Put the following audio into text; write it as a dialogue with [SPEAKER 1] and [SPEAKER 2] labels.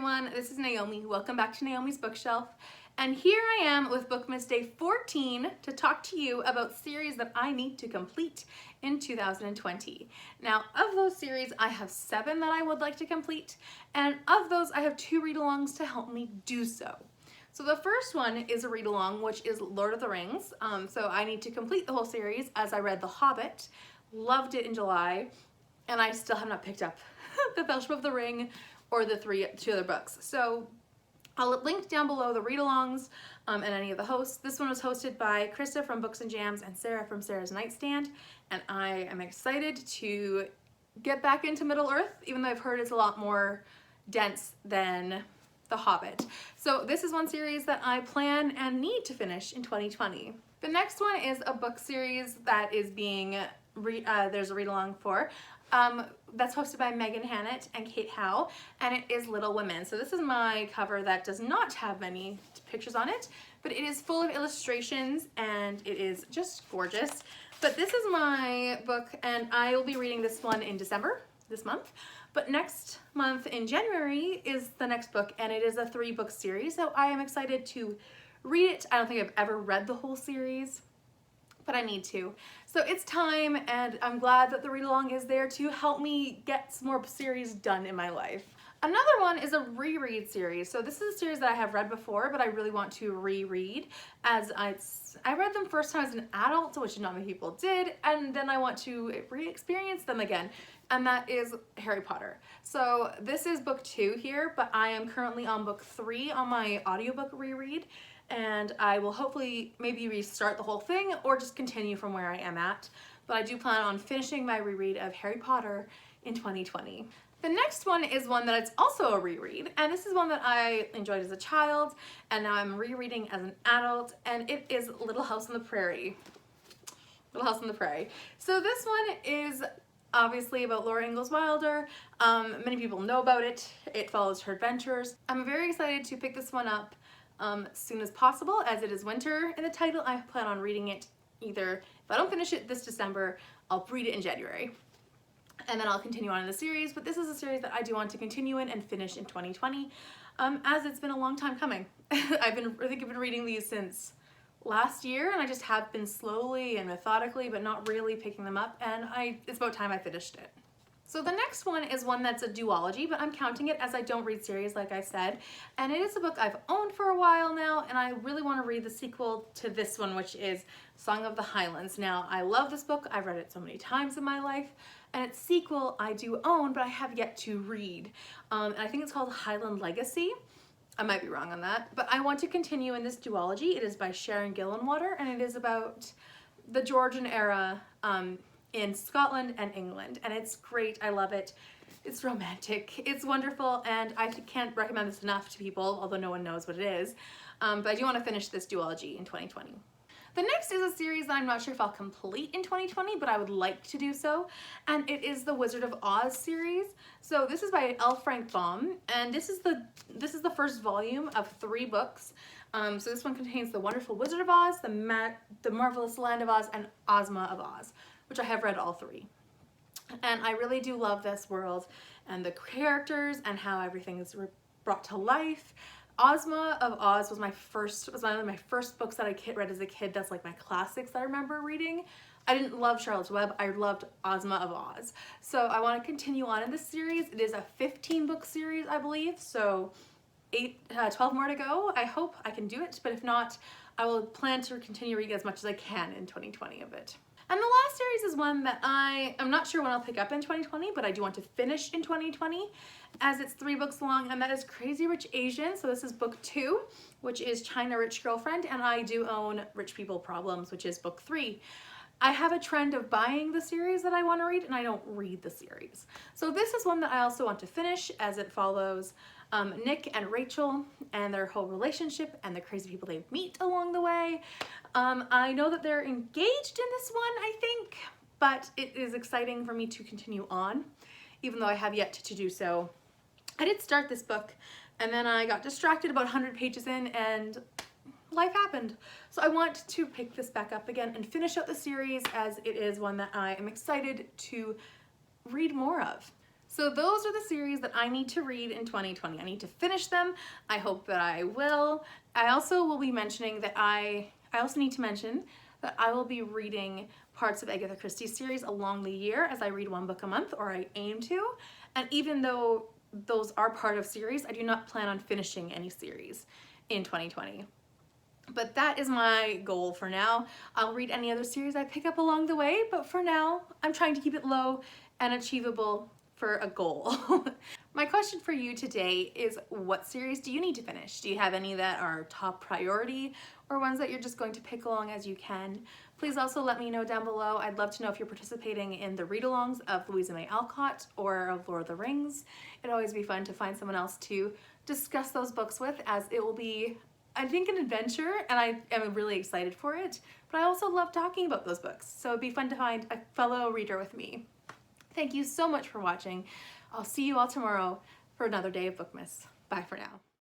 [SPEAKER 1] everyone, this is Naomi. Welcome back to Naomi's Bookshelf. And here I am with Bookmas Day 14 to talk to you about series that I need to complete in 2020. Now, of those series, I have 7 that I would like to complete, and of those, I have 2 read-alongs to help me do so. So the first one is a read-along, which is Lord of the Rings. So I need to complete the whole series as I read The Hobbit, loved it in July, and I still have not picked up The Fellowship of the Ring or the 2 other books. So I'll link down below the read-alongs and any of the hosts. This one was hosted by Krista from Books and Jams and Sarah from Sarah's Nightstand, and I am excited to get back into Middle-earth, even though I've heard it's a lot more dense than The Hobbit. So this is one series that I plan and need to finish in 2020. The next one is a book series that is being, there's a read-along for. That's hosted by Megan Hannett and Kate Howe, and it is Little Women. So this is my cover that does not have many pictures on it, but it is full of illustrations and it is just gorgeous. But this is my book, and I will be reading this one in December, this month. But next month in January is the next book, and it is a 3-book series, so I am excited to read it. I don't think I've ever read the whole series, but I need to. So it's time, and I'm glad that the read-along is there to help me get some more series done in my life. Another one is a reread series. So this is a series that I have read before, but I really want to reread, as I read them first time as an adult, which not many people did, and then I want to re-experience them again, and that is Harry Potter. So this is book 2 here, but I am currently on book 3 on my audiobook reread, and I will hopefully maybe restart the whole thing or just continue from where I am at. But I do plan on finishing my reread of Harry Potter in 2020. The next one is one that it's also a reread, and this is one that I enjoyed as a child, and now I'm rereading as an adult, and it is Little House on the Prairie. Little House on the Prairie. So this one is obviously about Laura Ingalls Wilder. Many people know about it. It follows her adventures. I'm very excited to pick this one up as soon as possible, as it is winter in the title. I plan on reading it either, if I don't finish it this December, I'll read it in January. And then I'll continue on in the series, but this is a series that I do want to continue in and finish in 2020, as it's been a long time coming. I think I've been reading these since last year, and I just have been slowly and methodically, but not really picking them up, and it's about time I finished it. So the next one is one that's a duology, but I'm counting it as I don't read series, like I said, and it is a book I've owned for a while now, and I really want to read the sequel to this one, which is Song of the Highlands. Now, I love this book. I've read it so many times in my life, and its sequel I do own, but I have yet to read. And I think it's called Highland Legacy. I might be wrong on that, but I want to continue in this duology. It is by Sharon Gillenwater, and it is about the Georgian era in Scotland and England, and it's great. I love it. It's romantic, it's wonderful, and I can't recommend this enough to people, although no one knows what it is, but I do want to finish this duology in 2020. The next is a series that I'm not sure if I'll complete in 2020, but I would like to do so, and it is the Wizard of Oz series. So this is by L. Frank Baum, and this is the first volume of 3 books. So this one contains The Wonderful Wizard of Oz, The Marvelous Land of Oz, and Ozma of Oz, which I have read all 3. And I really do love this world and the characters and how everything is brought to life. Ozma of Oz was one of my first books that I read as a kid. That's like my classics that I remember reading. I didn't love Charlotte's Web. I loved Ozma of Oz. So I want to continue on in this series. It is a 15-book series, I believe. So 12 more to go. I hope I can do it, but if not, I will plan to continue reading as much as I can in 2020 of it. And the last series is one that I'm not sure when I'll pick up in 2020, but I do want to finish in 2020, as it's 3 books long, and that is Crazy Rich Asians. So this is book 2, which is China Rich Girlfriend, and I do own Rich People Problems, which is book 3. I have a trend of buying the series that I want to read, and I don't read the series. So this is one that I also want to finish, as it follows Nick and Rachel and their whole relationship and the crazy people they meet along the way. I know that they're engaged in this one, I think, but it is exciting for me to continue on, even though I have yet to do so. I did start this book, and then I got distracted about 100 pages in, and life happened. So I want to pick this back up again and finish out the series, as it is one that I am excited to read more of. So those are the series that I need to read in 2020. I need to finish them. I hope that I will. I also will be mentioning that I also need to mention that I will be reading parts of Agatha Christie's series along the year as I read one book a month, or I aim to. And even though those are part of series, I do not plan on finishing any series in 2020. But that is my goal for now. I'll read any other series I pick up along the way, but for now, I'm trying to keep it low and achievable for a goal. My question for you today is, what series do you need to finish? Do you have any that are top priority, or ones that you're just going to pick along as you can? Please also let me know down below. I'd love to know if you're participating in the read-alongs of Louisa May Alcott or of Lord of the Rings. It'd always be fun to find someone else to discuss those books with, as it will be, I think, an adventure, and I am really excited for it, but I also love talking about those books, so it'd be fun to find a fellow reader with me. Thank you so much for watching. I'll see you all tomorrow for another day of Bookmas. Bye for now.